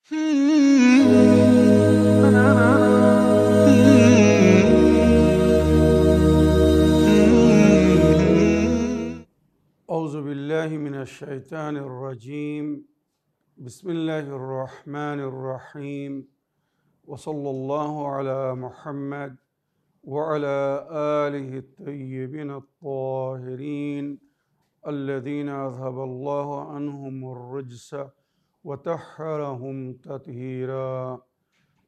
أعوذ بالله من الشيطان الرجيم. بسم الله الرحمن الرحيم. وصلى الله على محمد وعلى آله الطيبين الطاهرين الذين أذهب الله عنهم الرجس وطهرهم تطهيرا.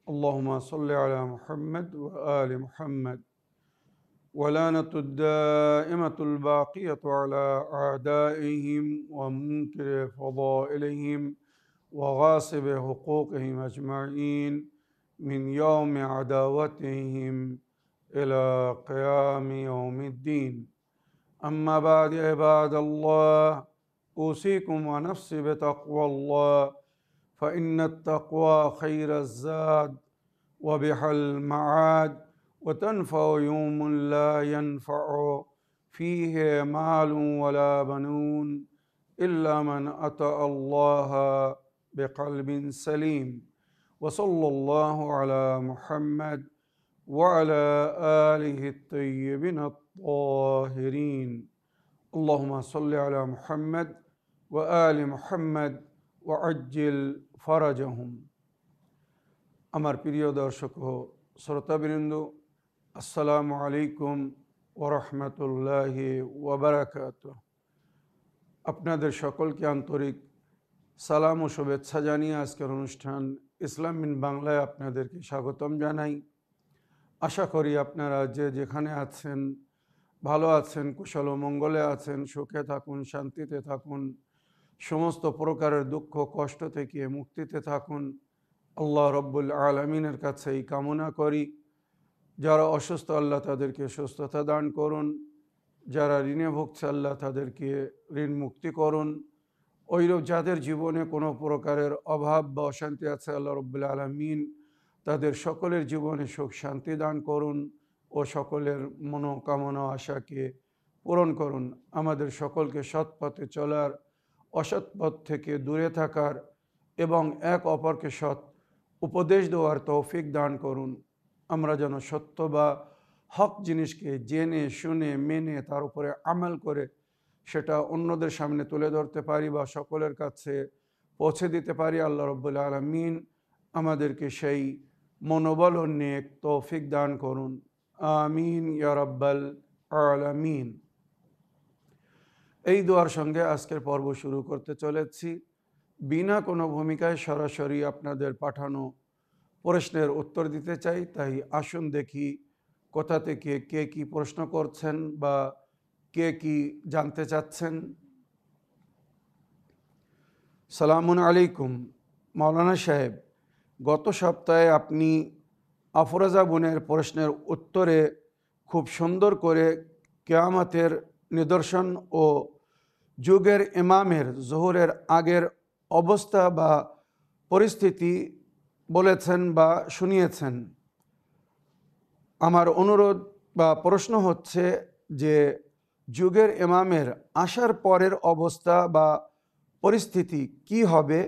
اللهم صل على محمد وآل محمد. ولعنة الدائمة الباقية على أعدائهم ومنكر فضائلهم وغاصب حقوقهم أجمعين من يوم عداوتهم إلى قيام يوم الدين. أما بعد عباد الله، أوصيكم ونفسي بتقوى الله، فإن التقوى خير الزاد وبها المعاد، وتنفع يوم لا ينفع فيه مال ولا بنون إلا من أتى الله بقلب سليم. وصلى الله على محمد وعلى آله الطيبين الطاهرين. اللهم صل على محمد وآل محمد وعجل فرجهم. আমার প্রিয় দর্শক ও শ্রোতাবৃন্দ, আসসালামু আলাইকুম ওরহমতুল্লাহি ওয়াবারাকাতুহু। আপনাদের সকলকে আন্তরিক সালাম ও শুভেচ্ছা জানিয়ে আজকের অনুষ্ঠান ইসলাম ইন বাংলায় আপনাদেরকে স্বাগতম জানাই। আশা করি আপনারা যে যেখানে আছেন ভালো আছেন, কুশল ও মঙ্গলে আছেন, সুখে থাকুন, শান্তিতে থাকুন, সমস্ত প্রকারের দুঃখ কষ্ট থেকে মুক্তিতে থাকুন। আল্লাহ রব্বুল আলমিনের কাছে এই কামনা করি। যারা অসুস্থ আল্লাহ তাদেরকে সুস্থতা দান করুন, যারা ঋণে ভুগছে আল্লাহ তাদেরকে ঋণ মুক্তি করুন। ওইরূপ যাদের জীবনে কোনো প্রকারের অভাব বা অশান্তি আছে আল্লাহ রব্বুল আলমিন তাদের সকলের জীবনে সুখ শান্তি দান করুন ও সকলের মনোকামনা আশাকে পূরণ করুন। আমাদের সকলকে সৎ পথে চলার, অসৎ পথ থেকে দূরে থাকার এবং এক অপরকে সৎ উপদেশ দেওয়ার তৌফিক দান করুন। আমরা যেন সত্য বা হক জিনিসকে জেনে শুনে মেনে তার উপরে আমল করে সেটা অন্যদের সামনে তুলে ধরতে পারি বা সকলের কাছে পৌঁছে দিতে পারি। আল্লাহ রব্বুল আলামিন আমাদেরকে সেই মনোবল ও নেক তৌফিক দান করুন। আমিন ইয়া রাব্বাল আলামিন। এই দোয়ার সঙ্গে আজকের পর্ব শুরু করতে চলেছি। বিনা কোনো ভূমিকায় সরাসরি আপনাদের পাঠানো প্রশ্নের উত্তর দিতে চাই। তাই আসুন দেখি কোথা থেকে কে কি প্রশ্ন করছেন বা কে কি জানতে চাচ্ছেন। সালামুন আলাইকুম মাওলানা সাহেব, গত সপ্তাহে আপনি আফরোজা বোনের প্রশ্নের উত্তরে খুব সুন্দর করে কিয়ামতের নিদর্শন ও যুগের ইমামের জোহরের আগের অবস্থা বা পরিস্থিতি বলেছেন বা শুনিয়েছেন। আমার অনুরোধ বা প্রশ্ন হচ্ছে যে যুগের ইমামের আসার পরের অবস্থা বা পরিস্থিতি কি হবে,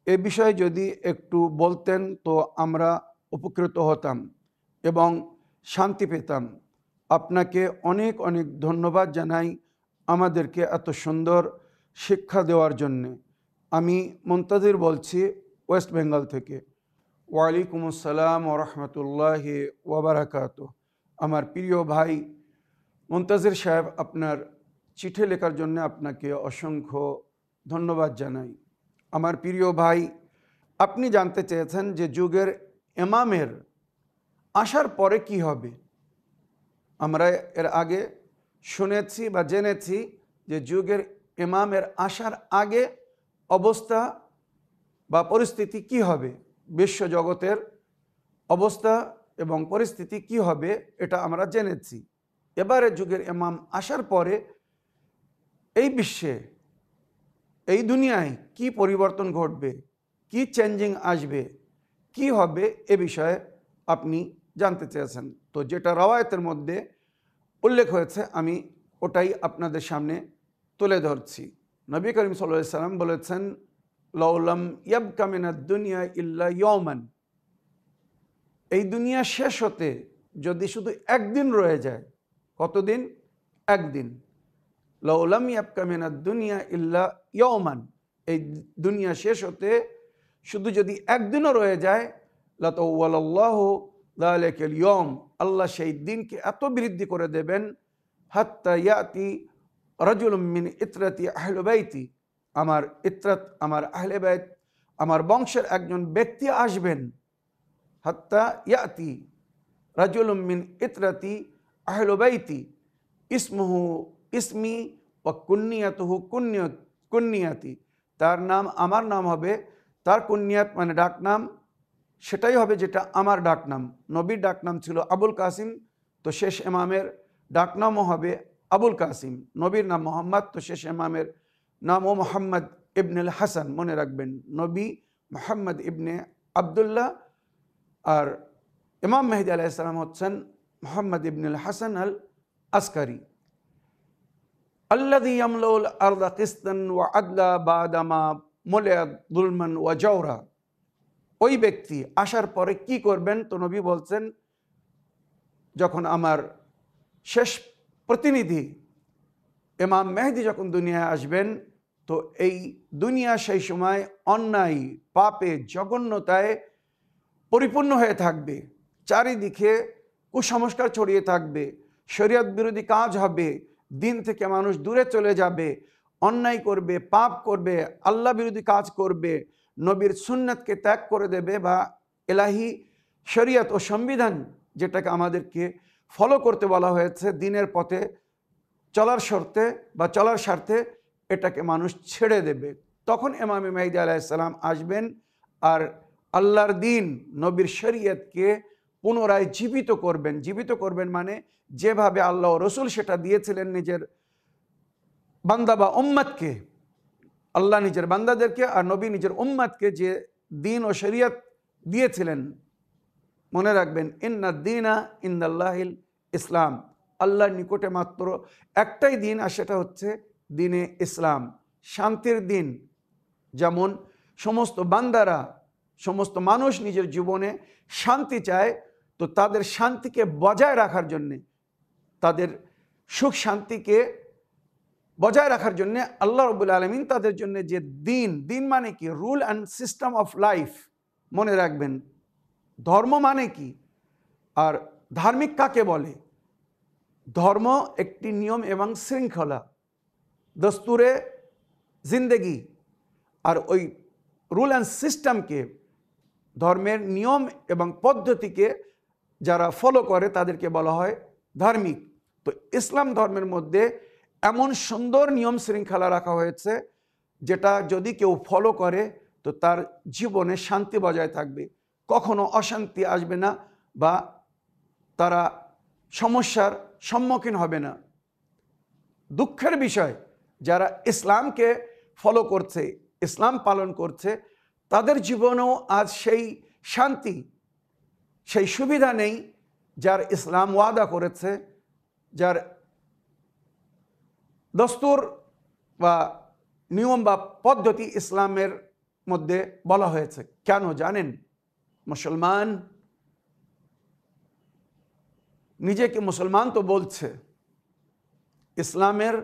এ বিষয়ে যদি একটু বলতেন তো আমরা উপকৃত হতাম এবং শান্তি পেতাম। আপনাকে অনেক অনেক ধন্যবাদ জানাই আমাদেরকে এত সুন্দর শিক্ষা দেওয়ার জন্যে। আমি মুনতাজির বলছি ওয়েস্ট বেঙ্গল থেকে। ওয়ালাইকুম আসসালাম ওরহমতুল্লাহি ওয়াবারাকাতুহু। আমার প্রিয় ভাই মুনতাজির সাহেব, আপনার চিঠি লেখার জন্য আপনাকে অসংখ্য ধন্যবাদ জানাই। আমার প্রিয় ভাই, আপনি জানতে চেয়েছেন যে যুগের ইমামের আসার পরে কি হবে। আমরা এর আগে শুনেছি বা জেনেছি যে যুগের ইমামের আসার আগে অবস্থা বা পরিস্থিতি কি হবে, বিশ্বজগতের অবস্থা এবং পরিস্থিতি কি হবে এটা আমরা জেনেছি। এবারে যুগের ইমাম আসার পরে এই বিশ্বে, এই দুনিয়ায় কি পরিবর্তন ঘটবে, কি চেঞ্জিং আসবে, কি হবে, এ বিষয়ে আপনি জানতে চেয়েছেন। তো যেটা রওয়ায়াতের মধ্যে উল্লেখ হয়েছে আমি ওটাই আপনাদের সামনে তুলে ধরছি। নবী করিম সাল্লাল্লাহু আলাইহি ওয়াসাল্লাম বলেছেন, লাউলাম ইয়াবকা মিনাদ দুনিয়া ইল্লা ইয়াওমান, এই দুনিয়া শেষ হতে যদি শুধু একদিন রয়ে যায়, কতদিন? একদিন। লাউলাম ইয়াবকা মিনাদ দুনিয়া ইল্লা ইয়াওমান, এই দুনিয়া শেষ হতে শুধু যদি একদিনও রয়ে যায়, লাতাওয়ালাল্লাহু যালিকাল ইয়াওম, আল্লাহ সেই দিনকে এত বৃদ্ধি করে দেবেন, হাত্তা ইয়াতি রাজুলুম মিন ইতরাতি আহলি বাইতি, আমার ইতরাত, আমার আহলে বাইত, আমার বংশের একজন ব্যক্তি আসবেন, হাত্তা ইয়াতি রাজুলুম মিন ইতরাতি আহলি বাইতি ইসমুহু ইসমি ওয়া কুন্নিয়াতুহু কুন্নিয়াতি, তার নাম আমার নাম হবে, তার কুন্নিয়াত মানে ডাকনাম সেটাই হবে যেটা আমার ডাকনাম। নবীর ডাকনাম ছিল আবুল কাসিম, তো শেষ ইমামের ডাকনামও হবে আবুল কাসিম। নবীর নাম মোহাম্মদ, তো শেষ ইমামের নামও মোহাম্মদ ইবনুল হাসান। মনে রাখবেন, নবী মোহাম্মদ ইবনে আবদুল্লাহ আর ইমাম মেহেদী আলাইহিস সালাম হচ্ছেন মোহাম্মদ ইবনুল হাসান আল আসকারি। আল্লাযী ইয়ামলাউল আরদা কিসতান ওয়া আদলা বাদামা মুলিআত যুলমান ওয়া জাওরা, ওই ব্যক্তি আসার পরে কি করবেন? তো নবী বলছেন, যখন আমার শেষ প্রতিনিধি ইমাম মেহেদী যখন দুনিয়ায় আসবেন, তো এই দুনিয়া সেই সময় অন্যায়, পাপে, জঘন্যতায় পরিপূর্ণ হয়ে থাকবে, চারিদিকে কুসংস্কার ছড়িয়ে থাকবে, শরীয়ত বিরোধী কাজ হবে, দিন থেকে মানুষ দূরে চলে যাবে, অন্যায় করবে, পাপ করবে, আল্লাহ বিরোধী কাজ করবে, নবীর সুন্নাতকে ত্যাগ করে দেবে, বা এলাহি শরীয়ত ও সংবিধান যেটাকে আমাদেরকে ফলো করতে বলা হয়েছে দিনের পথে চলার শর্তে বা চলার স্বার্থে, এটাকে মানুষ ছেড়ে দেবে। তখন ইমাম মেহেদী আলাইহিস সালাম আসবেন আর আল্লাহর দিন, নবীর শরীয়তকে পুনরায় জীবিত করবেন। জীবিত করবেন মানে যেভাবে আল্লাহ রসুল সেটা দিয়েছিলেন নিজের বান্দা বা উম্মতকে, আল্লাহ নিজের বান্দাদেরকে আর নবী নিজের উম্মতকে যে দিন ও শরীয়ত দিয়েছিলেন। মনে রাখবেন, ইন্নাদ দীনা ইনদাল্লাহিল ইসলাম, আল্লাহর নিকটে মাত্র একটাই দিন, আর সেটা হচ্ছে দিনে ইসলাম, শান্তির দিন। যেমন সমস্ত বান্দারা, সমস্ত মানুষ নিজের জীবনে শান্তি চায়, তো তাদের শান্তিকে বজায় রাখার জন্যে, তাদের সুখ শান্তিকে বজায় রাখার জন্যে আল্লাহ রাব্বুল আলামিন তাদের জন্য যে দিন, দিন মানে কি? Rule and system of life. মনে রাখবেন, ধর্ম মানে কি আর ধার্মিক কাকে বলে? ধর্ম একটি নিয়ম এবং শৃঙ্খলা, দস্তুরে জিন্দেগি, আর ওই রুল অ্যান্ড সিস্টেমকে, ধর্মের নিয়ম এবং পদ্ধতিকে যারা ফলো করে তাদেরকে বলা হয় ধার্মিক। তো ইসলাম ধর্মের মধ্যে এমন সুন্দর নিয়ম শৃঙ্খলা রাখা হয়েছে যেটা যদি কেউ ফলো করে তো তার জীবনে শান্তি বজায় থাকবে, কখনো অশান্তি আসবে না, বা তারা সমস্যার সম্মুখীন হবে না। দুঃখের বিষয়, যারা ইসলামকে ফলো করছে, ইসলাম পালন করছে, তাদের জীবনেও আজ সেই শান্তি, সেই সুবিধা নেই যার ইসলাম ওয়াদা করেছে, যার দস্তুর বা নিয়ম বা পদ্ধতি ইসলামের মধ্যে বলা হয়েছে। কেন জানেন? মুসলমান নিজেকে মুসলমান তো বলছে, ইসলামের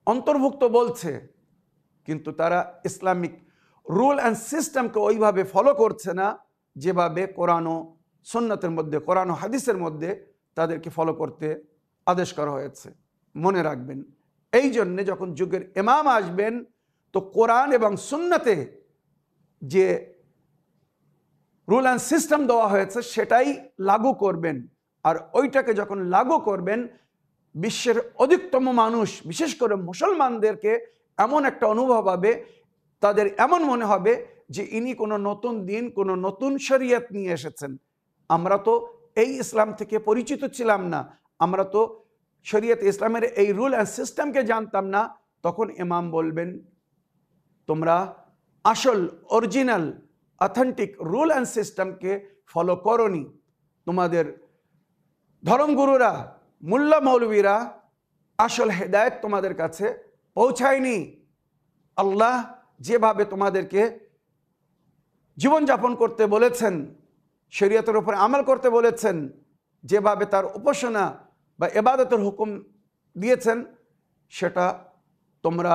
অন্তর্ভুক্ত বলছে, কিন্তু তারা ইসলামিক রুল অ্যান্ড সিস্টেমকে ওইভাবে ফলো করছে না যেভাবে কোরআন ও সুন্নাতের মধ্যে, কোরআন ও হাদিসের মধ্যে তাদেরকে ফলো করতে আদেশ করা হয়েছে। মনে রাখবেন, এই জন্যে যখন যুগের ইমাম আসবেন তো কোরআন এবং সুন্নাতে যে রুল অ্যান্ড সিস্টেম দেওয়া হয়েছে সেটাই লাগু করবেন। আর ওইটাকে যখন লাগু করবেন, বিশ্বের অধিকতম মানুষ, বিশেষ করে মুসলমানদেরকে এমন একটা অনুভব হবে, তাদের এমন মনে হবে যে ইনি কোনো নতুন দিন, কোনো নতুন শরীয়ত নিয়ে এসেছেন। আমরা তো এই ইসলাম থেকে পরিচিত ছিলাম না, আমরা তো শরীয়ত ইসলামের এই রুল অ্যান্ড সিস্টেমকে জানতাম না। তখন ইমাম বলবেন, তোমরা আসল অরিজিনাল অথেন্টিক রুল অ্যান্ড সিস্টেমকে ফলো করনি, তোমাদের ধর্মগুরুরা, মুল্লা মৌলবীরা আসল হেদায়েত তোমাদের কাছে পৌঁছায়নি। আল্লাহ যেভাবে তোমাদেরকে জীবনযাপন করতে বলেছেন, শরীয়তের উপরে আমল করতে বলেছেন, যেভাবে তার উপাসনা বা ইবাদতের হুকুম দিয়েছেন, সেটা তোমরা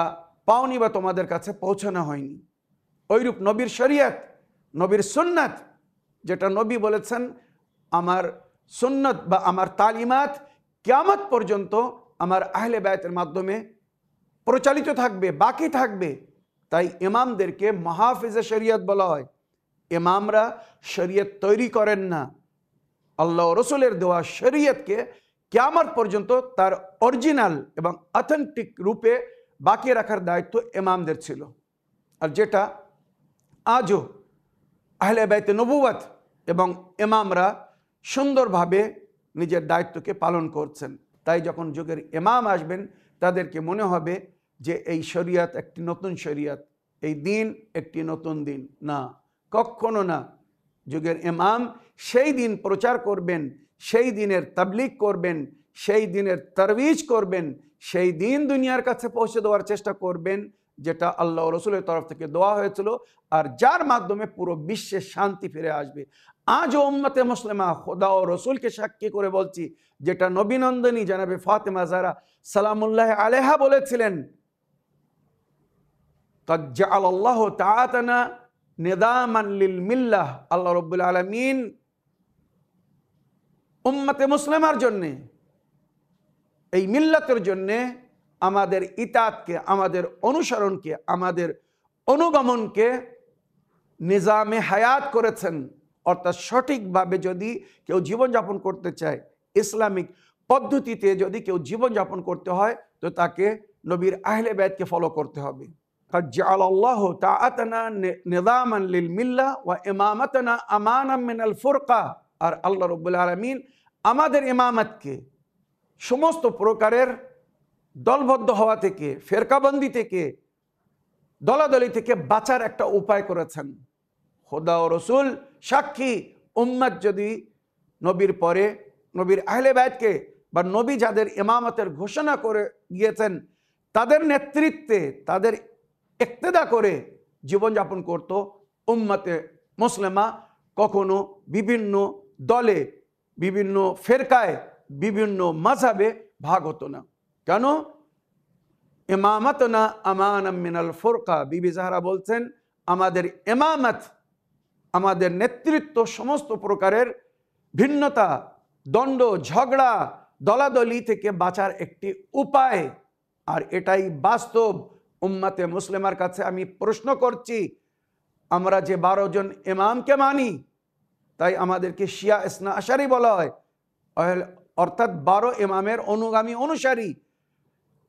পাওনি বা তোমাদের কাছে পৌঁছানো হয়নি। ওইরূপ নবীর শরীয়ত, নবীর সুন্নাত, যেটা নবী বলেছেন আমার সুন্নত বা আমার তালিমাত কিয়ামত পর্যন্ত আমার আহলে বায়তের মাধ্যমে প্রচালিত থাকবে, বাকি থাকবে। তাই ইমামদেরকে মাহফিজে শরীয়ত বলা হয়। ইমামরা শরীয়ত তৈরি করেন না, আল্লাহ রসুলের দেওয়া শরীয়তকে কিয়ামত পর্যন্ত তার অরিজিনাল এবং অথেন্টিক রূপে বাকি রাখার দায়িত্ব ইমামদের ছিল। আর যেটা আজও আহলে বাইতে নবুয়ত এবং ইমামরা সুন্দরভাবে নিজের দায়িত্বকে পালন করছেন। তাই যখন যুগের ইমাম আসবেন তাদেরকে মনে হবে যে এই শরীয়ত একটি নতুন শরীয়ত, এই দিন একটি নতুন দিন। না, কখনো না। যুগের ইমাম সেই দিন প্রচার করবেন, সেই দিনের তাবলীগ করবেন, সেই দিনের তারবিজ করবেন, সেই দিন দুনিয়ার কাছে পৌঁছে দেওয়ার চেষ্টা করবেন যেটা আল্লাহ রসুলের তরফ থেকে দেওয়া হয়েছিল, আর যার মাধ্যমে পুরো বিশ্বে শান্তি ফিরে আসবে। আজও উম্মতে মুসলিমা খোদা ও রসুলকে সাক্ষী করে বলছি, যেটা নবীনন্দিনী জানাবে ফাতেমা জাহরা সালামুল্লাহ আলাইহা বলেছিলেন, قد جعل الله تعالى নিদামান লিল মিল্লাহ, আল্লাহ রাব্বুল আলামিন উম্মতে মুসলিমার জন্য, এই মিল্লাতের জন্য আমাদের ইতাতকে, আমাদের অনুসরণকে, আমাদের অনুগমনকে নিজামে হায়াত করেছেন। অর্থাৎ সঠিকভাবে যদি কেউ জীবনযাপন করতে চায়, ইসলামিক পদ্ধতিতে যদি কেউ জীবনযাপন করতে হয়, তো তাকে নবীর আহলে বাইতকে ফলো করতে হবে। قد جعل الله طاعتنا نظاما للملة وإمامتنا أمانا من الفرقة। আর আল্লাহ রাব্বুল আলামিন আমাদের ইমামতকে সমস্ত প্রকারের দলবদ্ধ হওয়া থেকে, ফেরকাবন্দি থেকে, দলাদলি থেকে বাঁচার একটা উপায় করেছেন। খোদা ও রসুল সাক্ষী, উম্মত যদি নবীর পরে নবীর আহলে বাইতকে বা নবী যাদের ইমামতের ঘোষণা করে গিয়েছেন তাদের নেতৃত্বে, তাদের ইক্তেদা করে জীবনযাপন করত, উম্মতে মুসলিমা কখনো বিভিন্ন দলে, বিভিন্ন ফেরকায়, বিভিন্ন মাযহাবে ভাগ হতো না। কেন? ইমামাতনা আমানাম মিনাল ফুরকা। বিবি জাহরা বলছেন আমাদের ইমামত, আমাদের নেতৃত্ব সমস্ত প্রকারের ভিন্নতা, দ্বন্দ্ব, ঝগড়া, দলাদলি থেকে বাঁচার একটি উপায়। আর এটাই বাস্তব। উম্মতে মুসলিমার কাছে আমি প্রশ্ন করছি, আমরা যে 12 জন ইমামকে মানি, তাই আমাদেরকে শিয়া ইসনা আশারি বলা হয়, অর্থাৎ 12 ইমামের অনুগামী, অনুসারী।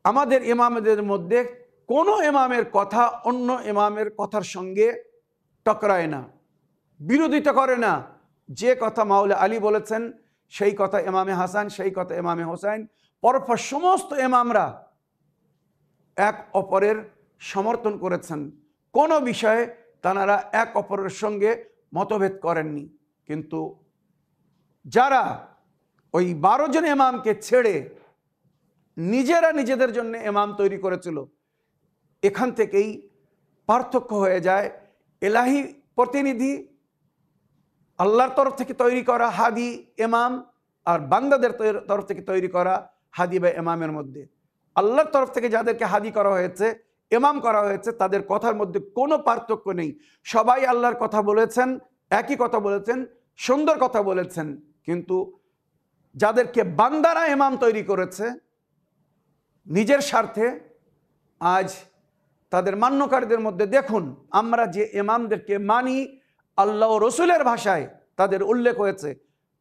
আমাদের ইমামদের মধ্যে কোনো ইমামের কথা অন্য ইমামের কথার সঙ্গে টকরায় না, বিরোধিতা করে না। যে কথা মাওলা আলী বলেছেন সেই কথা ইমামে হাসান, সেই কথা ইমামে হোসাইন, পরপর সমস্ত ইমামরা এক অপরের সমর্থন করেছেন। কোনো বিষয়ে তারা এক অপরের সঙ্গে মতভেদ করেননি। কিন্তু যারা ওই 12 জন ইমামকে ছেড়ে নিজেরা নিজেদের জন্য ইমাম তৈরি করেছিল, এখান থেকেই পার্থক্য হয়ে যায়। এলাহি প্রতিনিধি আল্লাহর তরফ থেকে তৈরি করা হাদি ইমাম আর বান্দাদের তরফ থেকে তৈরি করা হাদি বা ইমামের মধ্যে। আল্লাহর তরফ থেকে যাদেরকে হাদি করা হয়েছে, ইমাম করা হয়েছে, তাদের কথার মধ্যে কোনো পার্থক্য নেই। সবাই আল্লাহর কথা বলেছেন, একই কথা বলেছেন, সুন্দর কথা বলেছেন। কিন্তু যাদেরকে বান্দারা ইমাম তৈরি করেছে নিজের স্বার্থে, আজ তাদের মান্যকারীদের মধ্যে দেখুন, আমরা যে ইমামদেরকে মানি আল্লাহ রসুলের ভাষায় তাদের উল্লেখ হয়েছে,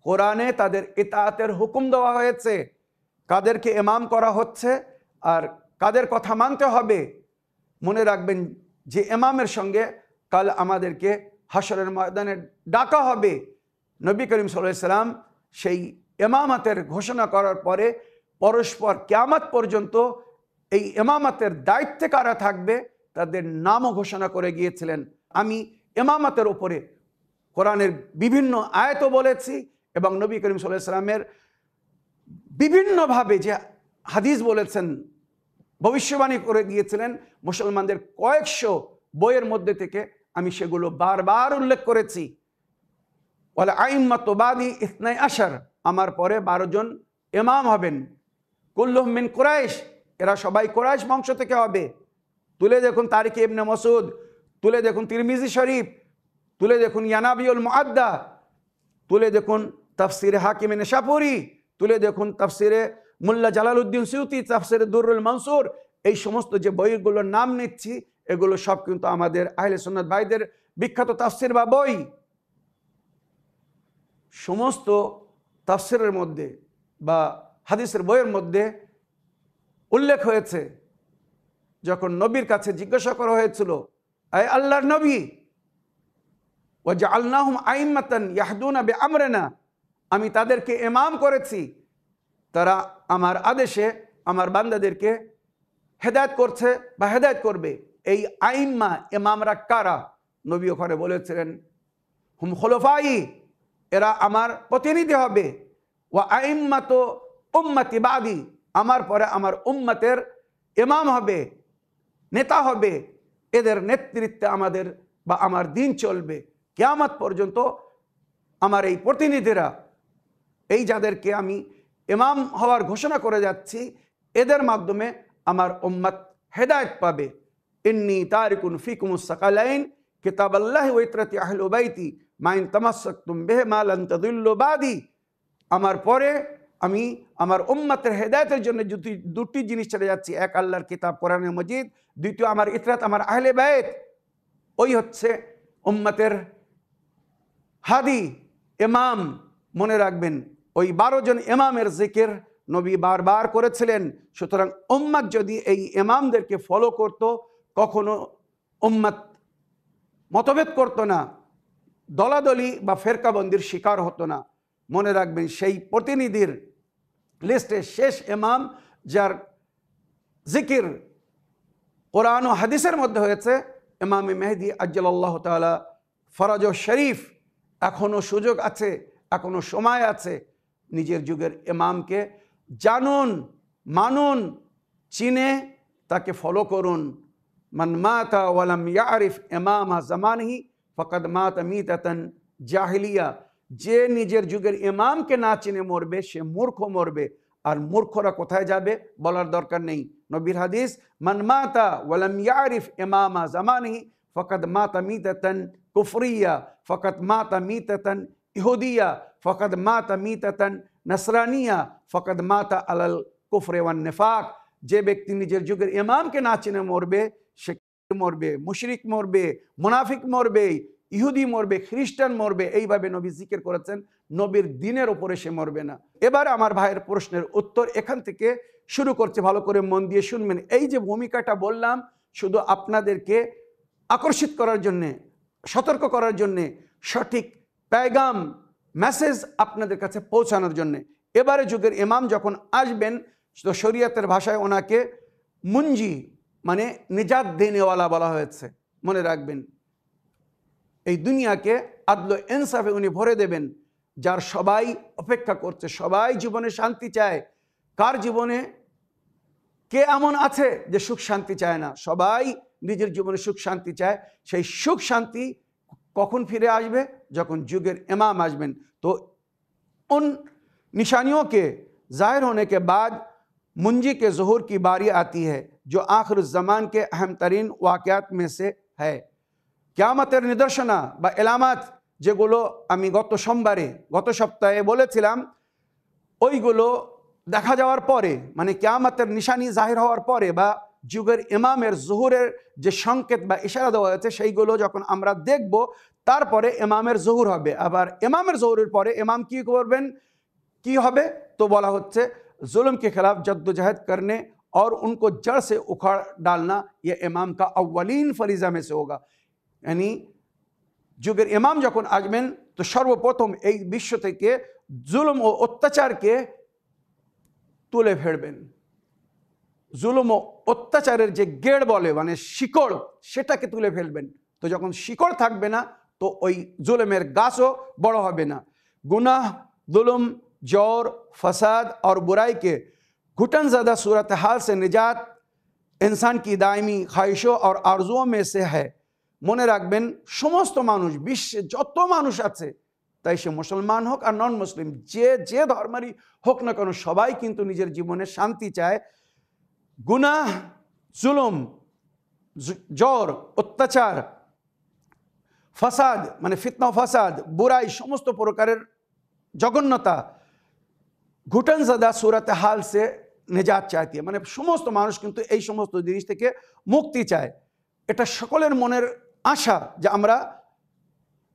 কোরআনে তাদের ইতাআতের হুকুম দেওয়া হয়েছে, কাদেরকে ইমাম করা হচ্ছে আর কাদের কথা মানতে হবে। মনে রাখবেন যে ইমামের সঙ্গে কাল আমাদেরকে হাশরের ময়দানে ডাকা হবে। নবী করিম সাল্লাল্লাহু আলাইহি সাল্লাম সেই ইমামতের ঘোষণা করার পরে পরস্পর কিয়ামত পর্যন্ত এই ইমামতের দায়িত্বে কারা থাকবে তাদের নামও ঘোষণা করে গিয়েছিলেন। আমি ইমামতের উপরে কোরআনের বিভিন্ন আয়াতও বলেছি এবং নবী করিম সাল্লাল্লাহু আলাইহি সাল্লামের বিভিন্নভাবে যে হাদিস বলেছেন, ভবিষ্যবাণী করে গিয়েছিলেন, মুসলমানদের কয়েকশো বইয়ের মধ্যে থেকে আমি সেগুলো বারবার উল্লেখ করেছি। ওয়াল আইম্মাতু বাদি ইসনাই আশার, আমার পরে 12 জন ইমাম হবেন। কুল্লুহুম মিন কুরাইশ, এরা সবাই কুরাইশ বংশ থেকে হবে। তুলে দেখুন তারিখে ইবনে মাসউদ, তুলে দেখুন তিরমিজি শরীফ, তুলে দেখুন ইয়ানাবিউল মুআদ্দা, তুলে দেখুন তাফসিরে হাকিম নেশাপুরি, তুলে দেখুন তাফসিরে মুল্লা জালালউদ্দিন সিউতি, তাফসিরে দুররুল মনসুর। এই সমস্ত যে বইগুলোর নাম নিচ্ছি এগুলো সব কিন্তু আমাদের আহলে সুন্নাত ভাইদের বিখ্যাত তাফসির বা বই। সমস্ত তাফসিরের মধ্যে বা হাদিসের বইয়ের মধ্যে উল্লেখ হয়েছে, যখন নবীর কাছে জিজ্ঞাসা করা হয়েছিল, আয় আল্লাহর নবী, ওয়াজআলনাহুম আইম্মাতান ইয়াহদুনা বিআমরিনা, আমি তাদেরকে ইমাম করেছি, তারা আমার আদেশে আমার বান্দাদেরকে হেদায়েত করছে বা হেদায়েত করবে। এই আইম্মা ইমামরা কারা? নবী ওখানে বলেছিলেন, হুম খুলাফাই, এরা আমার প্রতিনিধি হবে। ওয়া আইম্মাতু উম্মতি বাদি, আমার পরে আমার উম্মতের ইমাম হবে, নেতা হবে। এদের নেতৃত্বে আমাদের বা আমার দিন চলবে কিয়ামত পর্যন্ত। আমার এই প্রতিনিধিরা, এই যাদেরকে আমি ইমাম হওয়ার ঘোষণা করে যাচ্ছি, এদের মাধ্যমে আমার উম্মত হেদায়েত পাবে। ইন্নী তারিকুন ফিকুমুস সাকালাইন কিতাবাল্লাহি ওয়া ইতরাতি আহলি বাইতি মা ইন তামাসসাকতুম বিহিমা লান তাদিল্লু বাদি, আমার পরে আমি আমার উম্মতের হেদায়েতের জন্য দুটি জিনিস ছেড়ে যাচ্ছি, এক আল্লাহর কিতাব কোরআনে মজিদ, দ্বিতীয় আমার ইতরাত আমার আহলে বাইত। ওই হচ্ছে উম্মতের হাদি ইমাম। মনে রাখবেন ওই 12 জন ইমামের জিকির নবী বারবার করেছিলেন। সুতরাং উম্মত যদি এই ইমামদেরকে ফলো করত, কখনো উম্মত মতভেদ করতো না, দলাদলি বা ফেরকাবন্দির শিকার হতো না। মনে রাখবেন সেই প্রতিনিধির লিস্টে শেষ ইমাম যার জিকির কোরআন ও হাদিসের মধ্যে হয়েছে, ইমামে মেহেদি আজ্জালাল্লাহু তাআলা ফরজ শরীফ। এখনো সুযোগ আছে, এখনো সময় আছে, নিজের যুগের ইমামকে জানুন, মানুন, চিনে তাকে ফলো করুন। মান মাতা ওয়ালাম ইয়ারিফ ইমামা জামানহি ফাকাদ মাতা মিতাতান জাহিলিয়া, যে নিজের যুগের ইমামকে না চিনে মরবে সে মূর্খ মরবে। আর মূর্খরা কোথায় যাবে বলার দরকার নেই। নবীর হাদিস, মান মাতা ওয়ালাম ইয়ারিফ ইমামা জামানহি ফাকাদ মাতা মিতাতান কুফরিয়া ফাকাদ মাতা মিতাতান ইহুদিয়া ফাকাদ মাতা মিতাতান নাসরানিয়া ফাকাদ মাতা আলাল কুফরে ওয়ান নিফাক। যে ব্যক্তি নিজের যুগের ইমামকে না চিনে মরবে সে মরবে, মুশরিক মরবে, মুনাফিক মরবে, ইহুদি মরবে, খ্রিস্টান মরবে। এইভাবে নবী জিকির করেছেন, নবীর দিনের ওপরে সে মরবে না। এবার আমার ভাইয়ের প্রশ্নের উত্তর এখান থেকে শুরু করছে, ভালো করে মন দিয়ে শুনবেন। এই যে ভূমিকাটা বললাম, শুধু আপনাদেরকে আকর্ষিত করার জন্যে, সতর্ক করার জন্যে, সঠিক পেগাম মেসেজ আপনাদের কাছে পৌঁছানোর জন্যে। এবারে যুগের ইমাম যখন আসবেন, তো শরীয়তের ভাষায় ওনাকে মুঞ্জি মানে নিজাত দেনেওয়ালা বলা হয়েছে। মনে রাখবেন, এই দুনিয়াকে আদল ইনসাফে উনি ভরে দেবেন। যার সবাই অপেক্ষা করছে, সবাই জীবনে শান্তি চায়। কার জীবনে কে এমন আছে যে সুখ শান্তি চায় না? সবাই নিজের জীবনে সুখ শান্তি চায়। সেই সুখ শান্তি কখন ফিরে আসবে? যখন যুগের इमाम आजमें। तो उन निशानियों के ज़ाहिर होने के बाद मुंजी के ज़ुहूर की बारी आती है, जो आखिर ज़मान के अहम तरीन वाक़यात में से है। কিয়ামতের নিদর্শনা বা এলামাত যেগুলো আমি গত সোমবারে, গত সপ্তাহে বলেছিলাম, ওইগুলো দেখা যাওয়ার পরে, মানে কিয়ামতের নিশানি জাহির হওয়ার পরে বা যুগের ইমামের জুহুরের যে সংকেত বা ইশারা দেওয়া হয়েছে, সেইগুলো যখন আমরা দেখব, তারপরে ইমামের জুহুর হবে। আবার ইমামের জুহুরের পরে ইমাম কি করবেন, কি হবে? তো বলা হচ্ছে जुल्म के खिलाफ जद्दोजहद करने और उनको जड़ से उखाड़ डालना, यह इमाम का अव्वलीन फरीज़ा में से होगा। यानी যুগের ইমাম যখন আসবেন, তো সর্বপ্রথম এই বিশ্ব থেকে জুলুম ও অত্যাচারকে তুলে ফেলবেন। জুলুম ও অত্যাচারের যে গেড় বলে, মানে শিকড়, সেটাকে তুলে ফেলবেন। তো যখন শিকড় থাকবে না, তো ওই জুলুমের গাছও বড় হবে না। गुनाह, जुल्म, जौर, फसाद और बुराई के घुटन ज़दा सूरत हाल से निजात इंसान की दायमी ख्वाहिशों और आरजुओं में से है। মনে রাখবেন সমস্ত মানুষ, বিশ্বে যত মানুষ আছে, তাই সে মুসলমান হোক আর নন মুসলিম, যে ধর্মেরই হোক না কেন, সবাই কিন্তু নিজের জীবনে শান্তি চায়। গুনাহ, জুলুম, জ্বর, অত্যাচার, ফাসাদ মানে ফিতনা ফাসাদ, বুরাই, সমস্ত প্রকারের জঘন্যতা, ঘুটন ज़दा सूरत हाल से निजात चाहती है, মানে সমস্ত মানুষ কিন্তু এই সমস্ত জিনিস থেকে মুক্তি চায়। এটা সকলের মনের আশা যে আমরা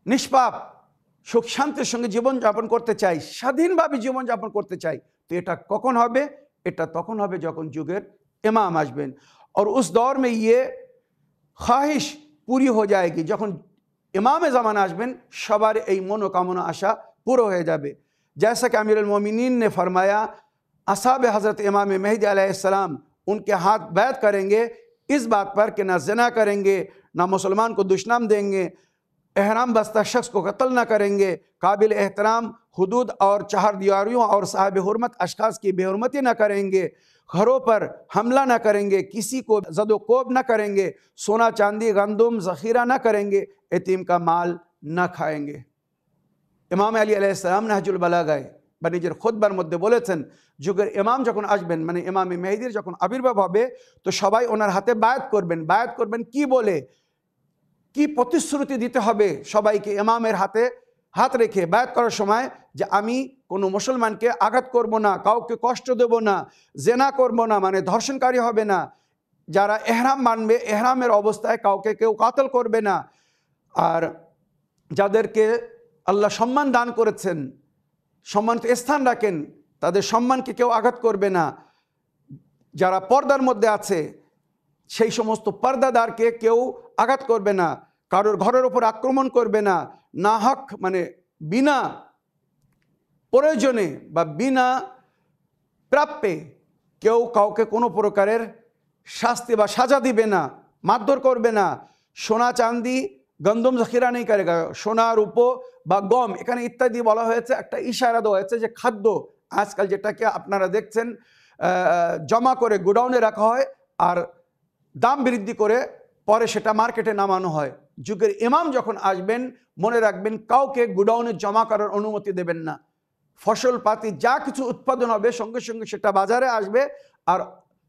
নিষ্পাপ সুখ শান্তির সঙ্গে জীবনযাপন করতে চাই, স্বাধীনভাবে জীবনযাপন করতে চাই। তো এটা কখন হবে? এটা তখন হবে যখন যুগের ইমাম আসবেন। और उस दौर में ये ख्वाहिश पूरी हो जाएगी, যখন ইমামে জামান আসবেন সবার এই মনোকামনা আশা পুরো হয়ে যাবে। जैसा कि अमीरुल मोमिनीन ने फरमाया, असहाब हज़रत इमाम मेहदी अलैहिस्सलाम उनके हाथ बैत करेंगे इस बात पर कि ना ज़िना करेंगे, ना मुसलमान को दुश्मन देंगे, एहराम बस्ता शख्स को कत्ल ना करेंगे, काबिल एहतराम हुदूद और चार दीवारियों और साहिब हुर्मत अशखास की बेहुरमती ना करेंगे, घरों पर हमला ना करेंगे, किसी को ज़दोकोब ना करेंगे, सोना चांदी गंदुम ज़ख़ीरा ना करेंगे, यतीम का माल ना खाएंगे। ইমাম আলী আলাইহিস সালাম নাহজুল বালাগায় বা নিজের খুতবার মধ্যে বলেছেন, যুগের ইমাম যখন আসবেন, মানে ইমামে মেহেদির যখন আবির্ভাব হবে, তো সবাই ওনার হাতে বায়াত করবেন। বায়াত করবেন কি বলে, কি প্রতিশ্রুতি দিতে হবে সবাইকে ইমামের হাতে হাত রেখে বায়াত করার সময়, যে আমি কোনো মুসলমানকে আঘাত করব না, কাউকে কষ্ট দেব না, জেনা করব না, মানে ধর্ষণকারী হবে না, যারা এহরাম মানবে এহরামের অবস্থায় কাউকে কেউ কাতল করবে না, আর যাদেরকে আল্লাহ সম্মান দান করেছেন, সম্মানিত স্থান রাখেন, তাদের সম্মানকে কেউ আঘাত করবে না, যারা পর্দার মধ্যে আছে সেই সমস্ত পর্দাদারকে কেউ আঘাত করবে না, কারোর ঘরের ওপর আক্রমণ করবে না, না হক মানে বিনা প্রয়োজনে বা বিনা প্রাপ্যে কেউ কাউকে কোনো প্রকারের শাস্তি বা সাজা দিবে না, মারধর করবে না, সোনা চাঁদি গন্দম জখিরা নেই করেগা, সোনা রূপো বা গম, এখানে ইত্যাদি বলা হয়েছে, একটা ইশারা দেওয়া হয়েছে যে খাদ্য আজকাল যেটাকে আপনারা দেখছেন জমা করে গোডাউনে রাখা হয় আর দাম বৃদ্ধি করে পরে সেটা মার্কেটে নামানো হয়। যুগের ইমাম যখন আসবেন মনে রাখবেন কাউকে গোডাউনে জমা করার অনুমতি দেবেন না। ফসল পাতি যা কিছু উৎপাদন হবে সঙ্গে সঙ্গে সেটা বাজারে আসবে আর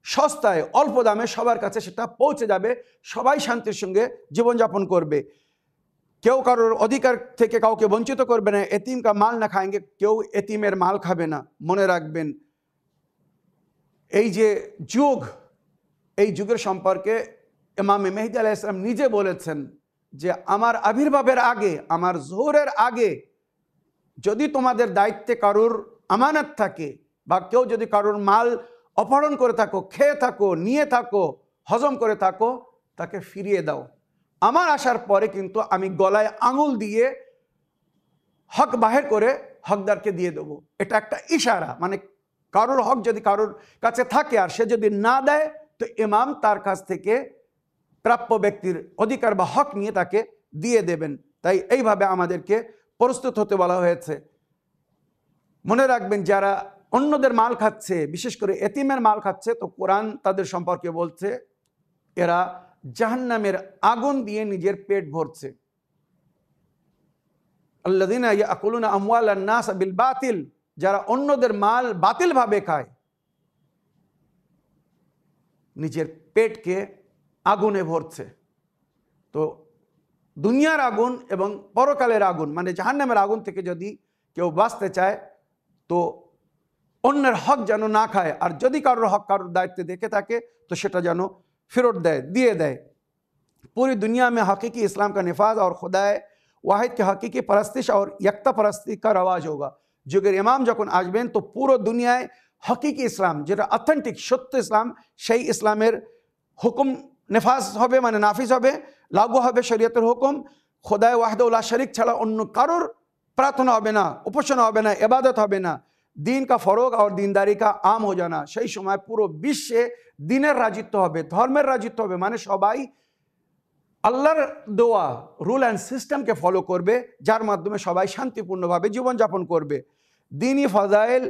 সস্তায় অল্প দামে সবার কাছে সেটা পৌঁছে যাবে, সবাই শান্তির সঙ্গে জীবনযাপন করবে, কেউ কারোর অধিকার থেকে কাউকে বঞ্চিত করবে না। এতিম কা মাল না খাएंगे, কেউ এতিমের মাল খাবে না। মনে রাখবেন এই যে যুগ, এই যুগের সম্পর্কে ইমামে মেহেদী আলাইহিস সালাম নিজে বলেছেন যে আমার আবির্ভাবের আগে, আমার জোহরের আগে যদি তোমাদের দায়িত্বে কারোর আমানত থাকে বা কেউ যদি কারোর মাল অপহরণ করে থাকো, খেয়ে থাকো, নিয়ে থাকো, হজম করে থাকো, তাকে ফিরিয়ে দাও। আমার আসার পরে কিন্তু আমি গলায় আঙুল দিয়ে হক বাহির করে হকদারকে দিয়ে দেবো। এটা একটা ইশারা, মানে কারোর হক যদি কারোর কাছে থাকে আর সে যদি না দেয় তো ইমাম তার কাছ থেকে প্রাপ্য ব্যক্তির অধিকার বা হক নিয়ে তাকে দিয়ে দেবেন। তাই এইভাবে আমাদেরকে প্রস্তুত হতে বলা হয়েছে। মনে রাখবেন যারা অন্যদের মাল খাচ্ছে, বিশেষ করে এতিমের মাল খাচ্ছে, তো কোরআন তাদের সম্পর্কে বলছে এরা জাহান্নামের আগুন দিয়ে নিজের পেট ভরছে। আল্লাযীনা ইয়াকুলুনা আমওয়ালান নাস বিল বাতিল, যারা অন্যদের মাল বাতিলভাবে খায়, নিজের পেটকে আগুনে ভরছে। তো দুনিয়ার আগুন এবং পরকালের আগুন মানে জাহান্নামের আগুন থেকে যদি কেউ বাঁচতে চায় তো অন্যের হক যেন না খায়, আর যদি কারোর হক কারোর দায়িত্বে দেখে থাকে তো সেটা যেন ফেরত দেয়, দিয়ে দেয়। पूरी दुनिया में हकीकी इस्लाम का नफाज और खुदाए वाहिद के हकीकी परस्तिश और यकता परस्ती का रवाज होगा। যুগের ইমাম যখন আসবেন তো পুরো দুনিয়ায় হকিকি ইসলাম, যেটা অথেন্টিক সত্য ইসলাম, সেই ইসলামের হুকুম নেফাজ হবে, মানে নাফিজ হবে, লাগু হবে শরীয়তের হুকুম। খোদায় ওয়াহদাহু লা শরীক ছাড়া অন্য কারোর প্রার্থনা হবে না, উপাসনা হবে না, ইবাদত হবে না। দিন কা ফরোগ আর দিনদারি কা আম হয়ে জানা, সেই সময় পুরো বিশ্বে দিনের রাজিত্ব হবে, ধর্মের রাজিত্ব হবে, মানে সবাই আল্লাহর দোয়া রুল অ্যান্ড সিস্টেমকে ফলো করবে, যার মাধ্যমে সবাই শান্তিপূর্ণভাবে জীবনযাপন করবে। দিনই ফজাইল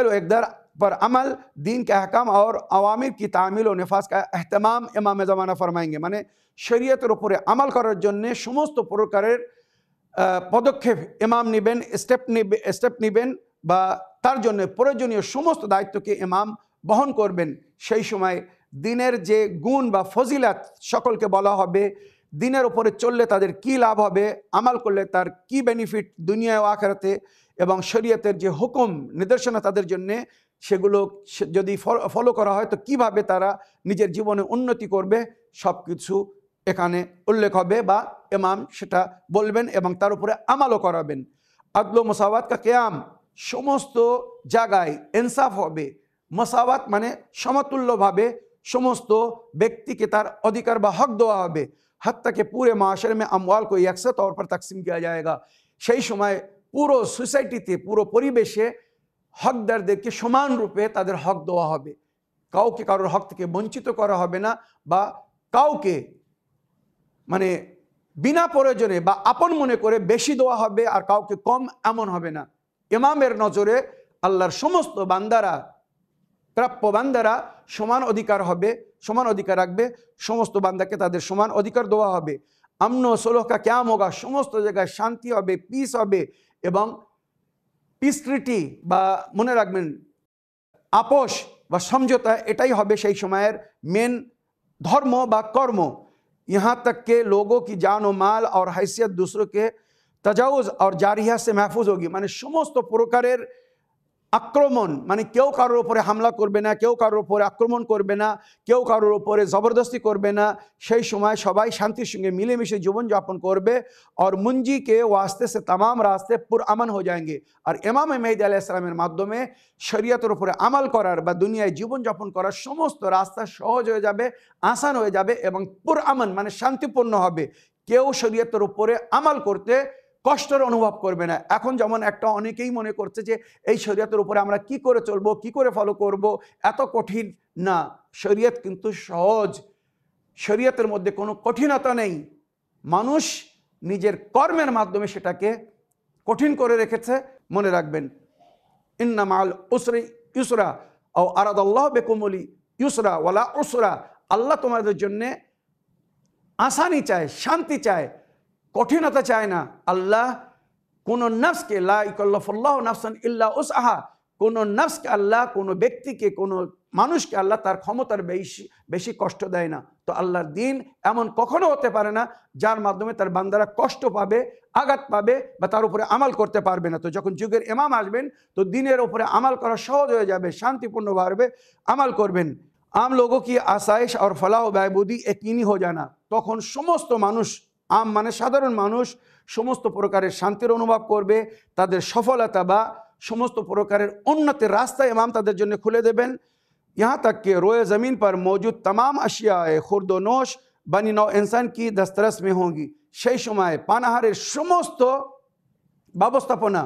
ও একদার पर अमल, दीन के अहकाम और अवामिर की तामील और नफाज का एहतमाम इमाम ज़माना फरमाएंगे। মানে শরীয়তের উপরে আমল করার জন্য সমস্ত প্রকারের পদক্ষেপ ইমাম নেবেন, স্টেপ নেবেন বা তার জন্য প্রয়োজনীয় সমস্ত দায়িত্বকে ইমাম বহন করবেন। সেই সময় দিনের যে গুণ বা ফজিলাত সকলকে বলা হবে, দিনের উপরে চললে তাদের কি লাভ হবে, আমল করলে তার কি বেনিফিট দুনিয়ায় ও আখিরাতে, এবং শরীয়তের যে হুকুম নির্দেশনা তাদের জন্য সেগুলো যদি ফলো করা হয় তো কিভাবে তারা নিজের জীবনে উন্নতি করবে, সব কিছু এখানে উল্লেখ হবে বা ইমাম সেটা বলবেন এবং তার উপরে আমলও করাবেন। আদল ও মুসাওয়াত কা কিয়াম, সমস্ত জায়গায় ইনসাফ হবে। মুসাওয়াত মানে সমতুল্যভাবে সমস্ত ব্যক্তিকে তার অধিকার বা হক দেওয়া হবে। हत्ता के पूरे माशरे में अमवाल को यकसा तौर पर तकसीम किया जाएगा। সেই সময় পুরো সোসাইটিতে, পুরো পরিবেশে হকদারদেরকে সমান রূপে তাদের হক দেওয়া হবে। কাউকে কারোর হক থেকে বঞ্চিত করা হবে না বা কাউকে মানে বিনা প্রয়োজনে বা আপন মনে করে বেশি দেওয়া হবে আর কাউকে কম, এমন হবে না। ইমামের নজরে আল্লাহর সমস্ত বান্দারা, প্রাপ্য বান্দারা সমান অধিকার হবে, সমান অধিকার রাখবে। সমস্ত বান্দাকে তাদের সমান অধিকার দেওয়া হবে। আমন ও সুলহ কা কিয়াম হোগা, সমস্ত জায়গায় শান্তি হবে, পিস হবে এবং পিস ট্রিটি বা মনে রাখবেন আপোষ বা সমঝোতা, এটাই হবে সেই সময়ের মেন ধর্ম বা কর্ম। यहाँ तक के लोगों की जान व माल और हैसियत दूसरों के तजावुज़ और जारिया से महफूज होगी। মানে সমস্ত প্রকারের আক্রমণ, মানে কেউ কারোর উপরে হামলা করবে না, কেউ কারোর উপরে আক্রমণ করবে না, কেউ কারোর উপরে জবরদস্তি করবে না। সেই সময় সবাই শান্তির সঙ্গে মিলেমিশে জীবনযাপন করবে। और मुंजी के वास्ते से तमाम रास्ते पुरअमन हो जाएंगे। আর ইমাম মেহদী আলাইহিস সালামের মাধ্যমে শরীয়তের উপরে আমল করার বা দুনিয়ায় জীবনযাপন করার সমস্ত রাস্তা সহজ হয়ে যাবে, আসান হয়ে যাবে এবং পুরআমন মানে শান্তিপূর্ণ হবে। কেউ শরীয়তের উপরে আমল করতে কষ্টের অনুভব করবে না। এখন যেমন একটা অনেকেই মনে করছে যে এই শরীয়তের উপরে আমরা কি করে চলবো, কি করে ফলো করব, এত কঠিন না। শরীয়ত কিন্তু সহজ, শরীয়তের মধ্যে কোনো কঠিনতা নেই। মানুষ নিজের কর্মের মাধ্যমে সেটাকে কঠিন করে রেখেছে। মনে রাখবেন, ইন্না মাল উসরি ইউসরা ও আরাদাল্লাহু বিকুমুল ইউসরা ওয়ালা উসরা, আল্লাহ তোমাদের জন্য আসানি চায়, শান্তি চায়, কঠিনতা চায় না। আল্লাহ কোন নফসকে, লা ইকাল্লাফুল্লাহু নাফসান ইল্লা উসআহা, কোন নফসকে আল্লাহ, কোন ব্যক্তিকে, কোন মানুষকে আল্লাহ তার ক্ষমতার বেশি কষ্ট দেয় না। তো আল্লাহর দিন এমন কখনো হতে পারে না যার মাধ্যমে তার বান্দারা কষ্ট পাবে, আঘাত পাবে বা তার উপরে আমল করতে পারবে না। তো যখন যুগের ইমাম আসবেন তো দিনের উপরে আমল করা সহজ হয়ে যাবে, শান্তিপূর্ণভাবে আমল করবেন। आम लोगों की आसाइश और फलाह व बहबूदी यकीनी हो जाना, তখন সমস্ত মানুষ, आम মানে সাধারণ মানুষ, সমস্ত প্রকারের শান্তির অনুভব করবে। তাদের সফলতা বা সমস্ত প্রকারের উন্নতির রাস্তা ইমাম তাদের জন্য খুলে দেবেন। यहाँ तक कि रोए ज़मीन पर मौजूद तमाम अशियाए खुर्द व नोश बनी नौ इंसान की दस्तरस में होंगी। সেই সময় পানাহারের সমস্ত ব্যবস্থাপনা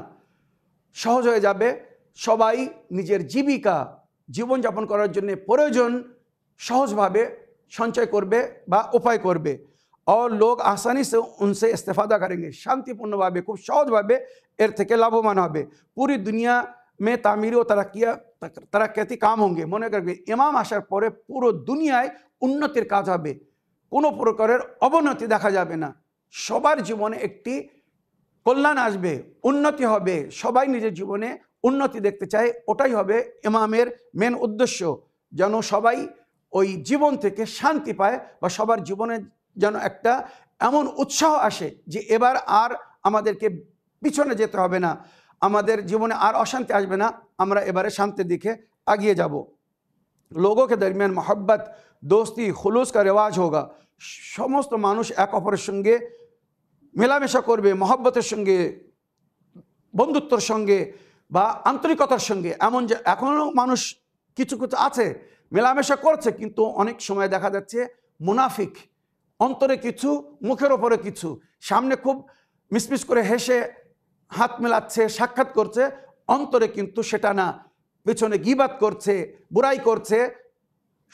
সহজ হয়ে যাবে। সবাই নিজের জীবিকা জীবনযাপন করার জন্য প্রয়োজন সহজভাবে সঞ্চয় করবে বা উপায় করবে। और लोग आसानी से उनसे इस्तेफादा करेंगे, शांतिपूर्णভাবে খুব সহজভাবে এর থেকে লাভবান হবে। पूरी दुनिया में तामीरी ও তারাক্কিয়াতি কাম होंगे। মনে রাখবে, ইমাম আসার পরে পুরো দুনিয়ায় উন্নতির কাজ হবে, কোনো প্রকারের অবনতি দেখা যাবে না। সবার জীবনে একটি কল্যাণ আসবে, উন্নতি হবে। সবাই নিজের জীবনে উন্নতি দেখতে চায়, ওটাই হবে ইমামের মেন উদ্দেশ্য, যেন সবাই ওই জীবন থেকে শান্তি পায় বা সবার জীবনে যেন একটা এমন উৎসাহ আসে যে এবার আর আমাদেরকে পিছনে যেতে হবে না, আমাদের জীবনে আর অশান্তি আসবে না, আমরা এবারে শান্তির দিকে এগিয়ে যাব। लोगों के दरमियान मोहब्बत, दोस्ती, खुलूस का रिवाज होगा। समस्त मानुष एक অপরের সঙ্গে মেলামেশা করবে, মহব্বতের সঙ্গে, বন্ধুত্বের সঙ্গে বা আন্তরিকতার সঙ্গে। এমন যে এখনও মানুষ কিছু কিছু আছে মেলামেশা করছে, কিন্তু অনেক সময় দেখা যাচ্ছে মুনাফিক, অন্তরে কিছু, মুখের ওপরে কিছু, সামনে খুব মিসমিস করে হেসে হাত মেলাচ্ছে, সাক্ষাৎ করছে, অন্তরে কিন্তু সেটা না, পেছনে গীবাত করছে, বুরাই করছে,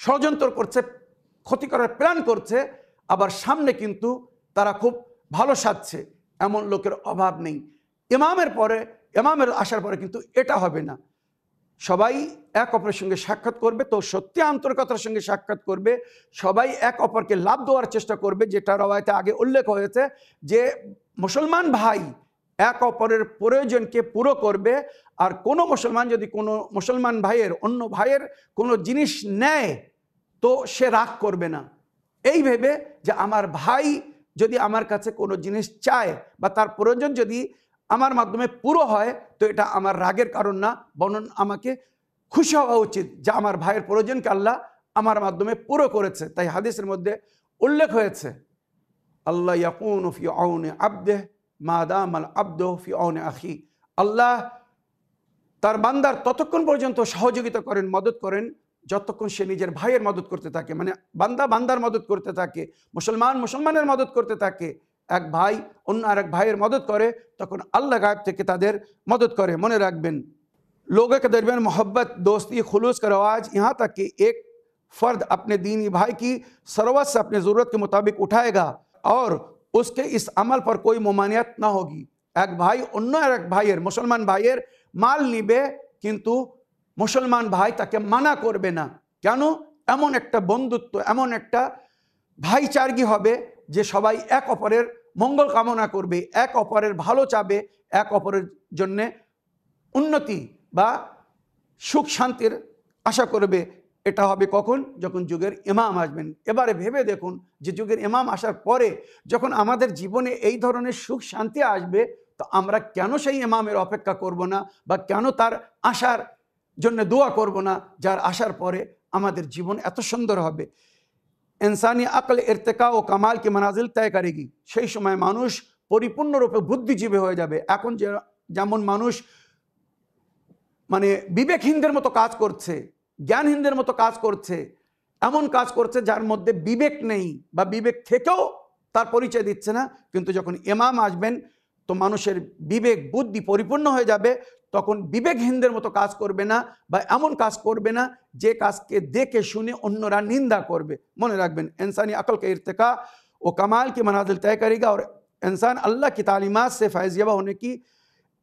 ষড়যন্ত্র করছে, ক্ষতি করার প্ল্যান করছে, আবার সামনে কিন্তু তারা খুব ভালো সাজছে। এমন লোকের অভাব নেই। ইমামের আসার পরে কিন্তু এটা হবে না। সবাই এক অপরের সঙ্গে সাক্ষাৎ করবে, তো সত্যি আন্তরিকতার সঙ্গে সাক্ষাৎ করবে, সবাই এক অপরকে লাভ দেওয়ার চেষ্টা করবে, যেটা রওয়ায়েতে আগে উল্লেখ হয়েছে যে মুসলমান ভাই এক অপরের প্রয়োজনকে পুরো করবে। আর কোনো মুসলমান যদি কোনো মুসলমান ভাইয়ের অন্য ভাইয়ের কোনো জিনিস নেয় তো সে রাগ করবে না, এই ভেবে যে আমার ভাই যদি আমার কাছে কোনো জিনিস চায় বা তার প্রয়োজন যদি আমার মাধ্যমে পুরো হয় তো এটা আমার রাগের কারণ না, বরং আমাকে খুশি হওয়া উচিত যে আমার ভাইয়ের প্রয়োজনকে আল্লাহ আমার মাধ্যমে পুরো করেছে। তাই হাদিসের মধ্যে উল্লেখ হয়েছে আল্লাহ ইয়াকুনু ফি আউনি আবদেহ মা দামাল আবদু ফি আউনি আখি, আল্লাহ তার বান্দার ততক্ষণ পর্যন্ত সহযোগিতা করেন, মদত করেন যতক্ষণ সে নিজের ভাইয়ের মদত করতে থাকে। মানে বান্দা বান্দার মদত করতে থাকে, মুসলমান মুসলমানের মদত করতে থাকে, এক ভাই অন্য আরেক ভাইয়ের মদত করে, তখন আল্লাহ গায়েব থেকে তাদের মদত করে। মনে রাখবেন, लोगों के दरमियान मोहब्बत, दोस्ती, खुलूस का रवाज, यहाँ तक कि एक फ़र्द अपने दीनी भाई की सरवत से अपनी ज़रूरत के मुताबिक उठाएगा और उसके इस अमल पर कोई ममानियत ना होगी। एक भाई অন্য এক ভাইয়ের, মুসলমান ভাইয়ের মাল নিবে কিন্তু মুসলমান ভাই তাকে মানা করবে না। কেন? এমন একটা বন্ধুত্ব, এমন একটা ভাইচারগি হবে যে সবাই এক অপরের মঙ্গল কামনা করবে, এক অপরের ভালো চাবে, এক অপরের জন্যে উন্নতি বা সুখ শান্তির আশা করবে। এটা হবে কখন? যখন যুগের ইমাম আসবেন। এবারে ভেবে দেখুন যে যুগের ইমাম আসার পরে যখন আমাদের জীবনে এই ধরনের সুখ শান্তি আসবে তো আমরা কেন সেই ইমামের অপেক্ষা করব না বা কেন তার আসার জন্য দোয়া করব না, যার আসার পরে আমাদের জীবন এত সুন্দর হবে। ইনসানি আকল ইরতেকা ও কামাল কি মানাজিল তয় করেগি। সেই সময় মানুষ পরিপূর্ণরূপে বুদ্ধিজীবী হয়ে যাবে। এখন যেমন মানুষ মানে বিবেকহীনদের মতো কাজ করছে, জ্ঞানহীনদের মতো কাজ করছে, এমন কাজ করছে যার মধ্যে বিবেক নেই বা বিবেক থেকেও তার পরিচয় দিচ্ছে না। কিন্তু যখন ইমাম আসবেন তো মানুষের বিবেক বুদ্ধি পরিপূর্ণ হয়ে যাবে, তখন বিবেকহীনদের মতো কাজ করবে না বা এমন কাজ করবে না যে কাজকে দেখে শুনে অন্যরা নিন্দা করবে। মনে রাখবেন, ইনসানি अक्ल के इर्तिका व कमाल की मनाजिल तय करेगा और इंसान अल्लाह की तालीमात से फैज़याबा होने की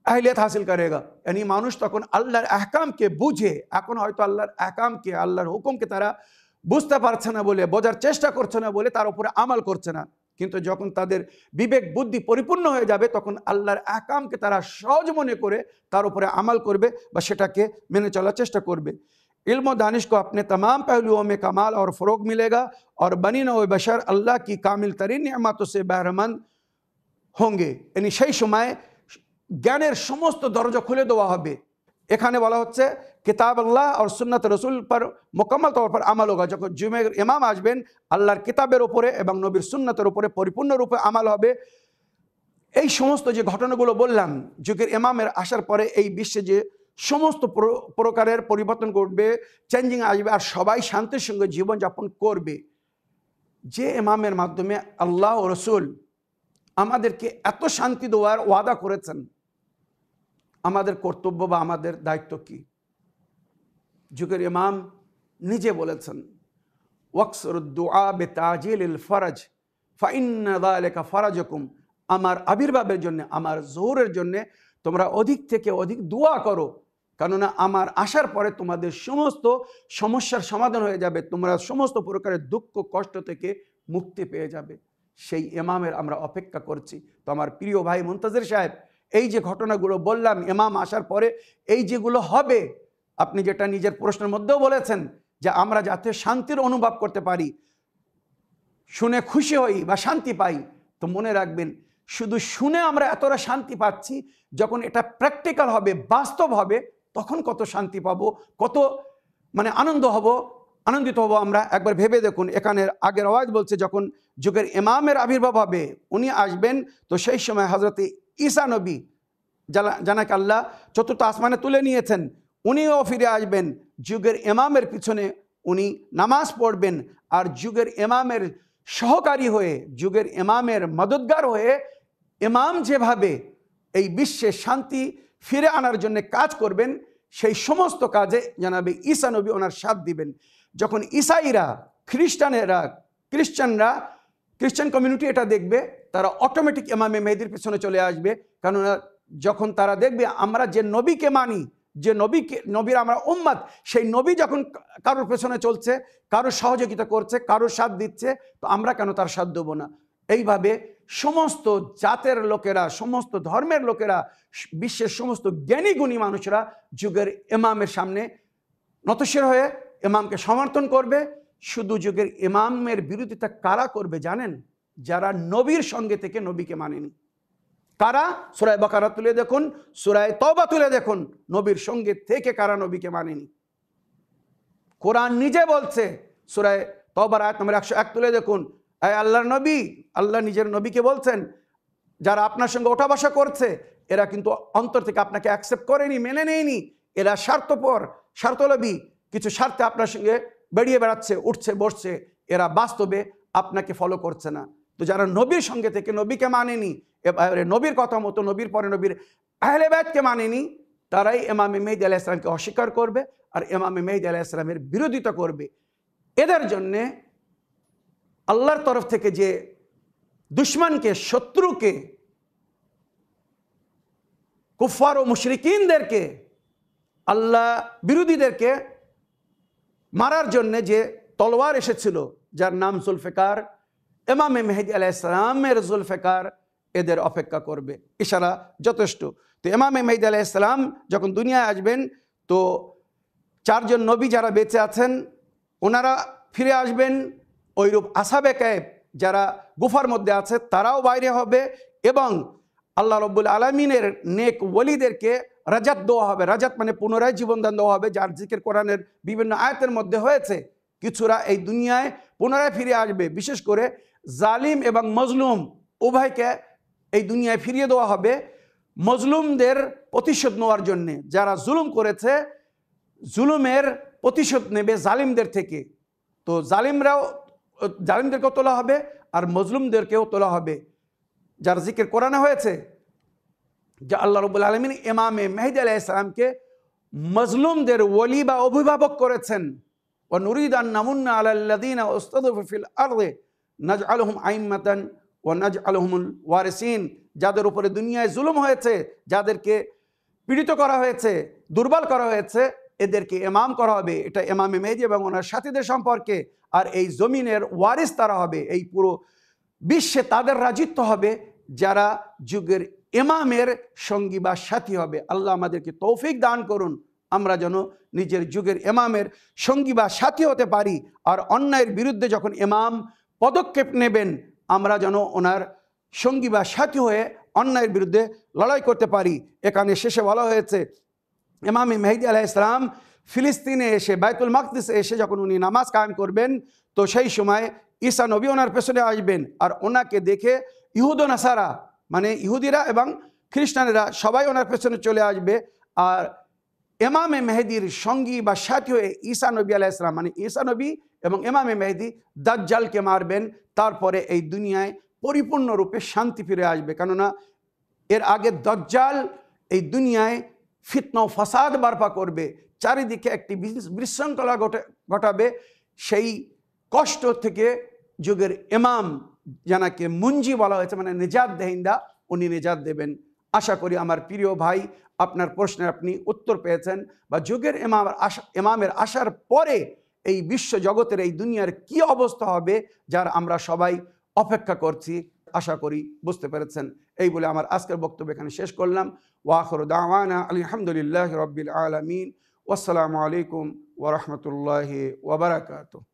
अहलियत हासिल करेगा। यानी মানুষ তখন আল্লাহর আহকামকে বুঝে, এখন হয়তো আল্লাহর আহকামকে, আল্লাহর হুকুমকে তারা বুঝতে পারছে না বলে, বোঝার চেষ্টা করছে না বলে তার উপরে আমল করছে না। কিন্তু যখন তাদের বিবেক বুদ্ধি পরিপূর্ণ হয়ে যাবে তখন আল্লাহর আহকামকে তারা সহজ মনে করে তার উপরে আমল করবে বা সেটাকে মেনে চলার চেষ্টা করবে। इल्म और दानिश को अपने तमाम पहलुओं में कमाल और फ़रोग़ मिलेगा और बनी नौ बशर अल्लाह की कामिल तरीन नेमतों से बहरमंद होंगे। यानी সেই সময় জ্ঞানের সমস্ত দরজা খুলে দেওয়া হবে। এখানে বলা হচ্ছে কিতাব আল্লাহ আর সুন্নাত রসুল পর মুকম্মল তৌর পর আমল হোগা। যখন জুমের ইমাম আসবেন আল্লাহর কিতাবের উপরে এবং নবীর সুন্নাতের উপরে পরিপূর্ণরূপে আমল হবে। এই সমস্ত যে ঘটনাগুলো বললাম, যুগের ইমামের আসার পরে এই বিশ্বে যে সমস্ত প্রকারের পরিবর্তন ঘটবে, চেঞ্জিং আসবে আর সবাই শান্তির সঙ্গে জীবনযাপন করবে। যে ইমামের মাধ্যমে আল্লাহ ও রসুল আমাদেরকে এত শান্তি দেওয়ার ওয়াদা করেছেন, আমাদের কর্তব্য বা আমাদের দায়িত্ব কি? যুগের ইমাম নিজে বলেছেন ওয়াকসরুদ দুআ বিতাজিলিল ফরজ ফাইন্না যালিকা ফরজুকুম। আমার আবির্ভাবের জন্য, আমার জোহরের জন্য তোমরা অধিক থেকে অধিক দোয়া করো, কেননা আমার আসার পরে তোমাদের সমস্ত সমস্যার সমাধান হয়ে যাবে, তোমরা সমস্ত প্রকারের দুঃখ কষ্ট থেকে মুক্তি পেয়ে যাবে। সেই ইমামের আমরা অপেক্ষা করছি। তো আমার প্রিয় ভাই মুনতাজির সাহেব, এই যে ঘটনাগুলো বললাম ইমাম আসার পরে এই যেগুলো হবে, আপনি যেটা নিজের প্রশ্নের মধ্যেও বলেছেন যে আমরা যাতে শান্তির অনুভব করতে পারি, শুনে খুশি হই বা শান্তি পাই, তো মনে রাখবেন শুধু শুনে আমরা এতটা শান্তি পাচ্ছি, যখন এটা প্র্যাকটিক্যাল হবে, বাস্তব হবে, তখন কত শান্তি পাবো, কত মানে আনন্দিত হব আমরা। একবার ভেবে দেখুন, এখানের আগের আওয়াজ বলছে যখন যুগের ইমামের আবির্ভাব হবে, উনি আসবেন, তো সেই সময় হজরতে ঈসা নবী জানাকে আল্লাহ চতুর্থ আসমানে তুলে নিয়েছেন, উনিও ফিরে আসবেন। যুগের ইমামের পিছনে উনি নামাজ পড়বেন আর যুগের ইমামের সহকারী হয়ে, যুগের ইমামের মদতগার হয়ে ইমাম যেভাবে এই বিশ্বে শান্তি ফিরে আনার জন্য কাজ করবেন, সেই সমস্ত কাজে জানাবে ঈসা নবী ওনার সাথ দিবেন। যখন ঈসাইরা, খ্রিস্টান কমিউনিটি এটা দেখবে, তারা অটোমেটিক ইমামে মেহেদির পিছনে চলে আসবে। কেননা যখন তারা দেখবে আমরা যে নবীকে মানি, যে নবীর আমরা উম্মত, সেই নবী যখন কারোর পেছনে চলছে, কারোর সহযোগিতা করছে, কারোর সাথ দিচ্ছে, তো আমরা কেন তার সাথ দেবো না? এইভাবে সমস্ত জাতের লোকেরা, সমস্ত ধর্মের লোকেরা, বিশ্বের সমস্ত জ্ঞানী গুণী মানুষরা যুগের ইমামের সামনে নতশির হয়ে ইমামকে সমর্থন করবে। শুধু যুগের ইমামের বিরোধিতা কারা করবে জানেন? যারা নবীর সঙ্গে থেকে নবীকে মানেনি। কারা? সূরা বাকারা তুলে দেখুন, সূরা তওবা তুলে দেখুন, নবীর সঙ্গে থেকে কারা নবীকে মানেনি। কোরআন নিজে বলছে, সূরা তওবার আয়াত নম্বর 101 তুলে দেখুন, এই আল্লাহর নবী, আল্লাহ নিজের নবীকে বলছেন, যারা আপনার সঙ্গে ওঠা বসা করছে এরা কিন্তু অন্তর থেকে আপনাকে অ্যাকসেপ্ট করেনি, মেনে নেয়নি। এরা স্বার্থপর, স্বার্থলোভী, কিছু স্বার্থে আপনার সঙ্গে বেরিয়ে বেড়াচ্ছে, উঠছে বসছে, এরা বাস্তবে আপনাকে ফলো করছে না। তো যারা নবীর সঙ্গে থেকে নবীকে মানেনি, এবারে নবীর কথা মতো নবীর পরে নবীর আহলে বাইতকে মানেনি, তারাই ইমামে মেহদী আলাইহিস সালামকে অস্বীকার করবে আর ইমামে মেহদী আলাইহিস সালামের বিরোধিতা করবে। এদের জন্যে আল্লাহর তরফ থেকে যে দুশমনকে, শত্রুকে, কুফফার ও মুশরিকিনদেরকে, আল্লাহ বিরোধীদেরকে মারার জন্যে যে তলোয়ার এসেছিল, যার নাম জুলফিকার, ইমামে মেহদী আলাইহিস সালামের জুলফিকার এদের অপেক্ষা করবে। ইশারা যথেষ্ট। তো ইমামে মেহদী আলাইহিস সালাম যখন দুনিয়ায় আসবেন, তো 4 জন নবী যারা বেঁচে আছেন ওনারা ফিরে আসবেন। ওইরূপ আসহাবে কাহফ যারা গুফার মধ্যে আছে তারাও বাইরে হবে, এবং আল্লাহ রাব্বুল আলামিনের নেক ওলিদেরকে রাজাত দেওয়া হবে। রাজাত মানে পুনরায় জীবনদান দেওয়া হবে, যার জিকির কোরআনের বিভিন্ন আয়াতের মধ্যে হয়েছে। কিছুরা এই দুনিয়ায় পুনরায় ফিরে আসবে, বিশেষ করে জালিম এবং মজলুম উভয়কে এই দুনিয়ায় ফিরিয়ে দেওয়া হবে মজলুমদের প্রতিশোধ নেওয়ার জন্যে। যারা জুলুম করেছে, জুলুমের প্রতিশোধ নেবে জালিমদের থেকে। তো জালিমদেরকেও তোলা হবে আর মজলুমদেরকেও তোলা হবে। যার জিকির কোরআনে হয়েছে যে আল্লাহ রাব্বুল আলামিন ইমামে মেহদী আলাইহিস সালামকে মজলুমদের ওলি বা অভিভাবক করেছেন। ওয়া নুরিদু আন নামুন্না আলাল্লাযীনা উসতুযিফু ফিল আরদি নাজআলুহুম আইম্মাতান ওয়া নাজআলুহুমুল ওয়ারিসিন। যাদের উপরে দুনিয়ায় জুলুম হয়েছে, যাদেরকে পীড়িত করা হয়েছে, দুর্বল করা হয়েছে, এদেরকে ইমাম করা হবে। এটা ইমামে মেহদী এবং ওনার সাথীদের সম্পর্কে। আর এই জমিনের ওয়ারিস তারা হবে, এই পুরো বিশ্বে তাদের রাজত্ব হবে যারা যুগের ইমামের সঙ্গী বা সাথী হবে। আল্লাহ আমাদেরকে তৌফিক দান করুন, আমরা যেন নিজের যুগের ইমামের সঙ্গী বা সাথী হতে পারি। আর অন্যায়ের বিরুদ্ধে যখন ইমাম পদক্ষেপ নেবেন, আমরা যেন ওনার সঙ্গী বা সাথী হয়ে অন্যায়ের বিরুদ্ধে লড়াই করতে পারি। এখানে শেষে বলা হয়েছে ইমামে মেহদী আলাইহিস সালাম ফিলিস্তিনে এসে, বাইতুল মাকদিসে এসে যখন উনি নামাজ কায়েম করবেন, তো সেই সময় ঈসা নবী ওনার পেছনে আসবেন। আর ওনাকে দেখে ইহুদ ও নাসারা, মানে ইহুদিরা এবং খ্রিস্টানেরা সবাই ওনার পেছনে চলে আসবে। আর ইমামে মেহদীর সঙ্গী বা সাথী হয়ে ঈসা নবী আলাইহিস সালাম, মানে ঈসা নবী এবং ইমামে মেহদী দাজ্জালকে মারবেন। তারপরে এই দুনিয়ায় পরিপূর্ণরূপে শান্তি ফিরে আসবে। কেননা এর আগে দাজ্জাল এই দুনিয়ায় ফিতনা ও ফাসাদ বারপা করবে, চারিদিকে একটি বিশৃঙ্খলা ঘটাবে। সেই কষ্ট থেকে যুগের ইমাম, যাকে মুঞ্জি বলা হয়েছে, মানে নিজাত দেহিন্দা, উনি নিজাত দেবেন। আশা করি আমার প্রিয় ভাই আপনার প্রশ্নের আপনি উত্তর পেয়েছেন, বা যুগের ইমামের আসার পরে এই বিশ্ব জগতের, এই দুনিয়ার কি অবস্থা হবে, যার আমরা সবাই অপেক্ষা করছি। আশা করি বুঝতে পেরেছেন। এই বলে আমার আজকের বক্তব্য এখানে শেষ করলাম। ওয়া আখিরু দাওয়ানা আলহামদুলিল্লাহি রাব্বিল আলামিন। ওয়াসসালামু আলাইকুম ওয়া রাহমাতুল্লাহি ওয়া বারাকাতুহু।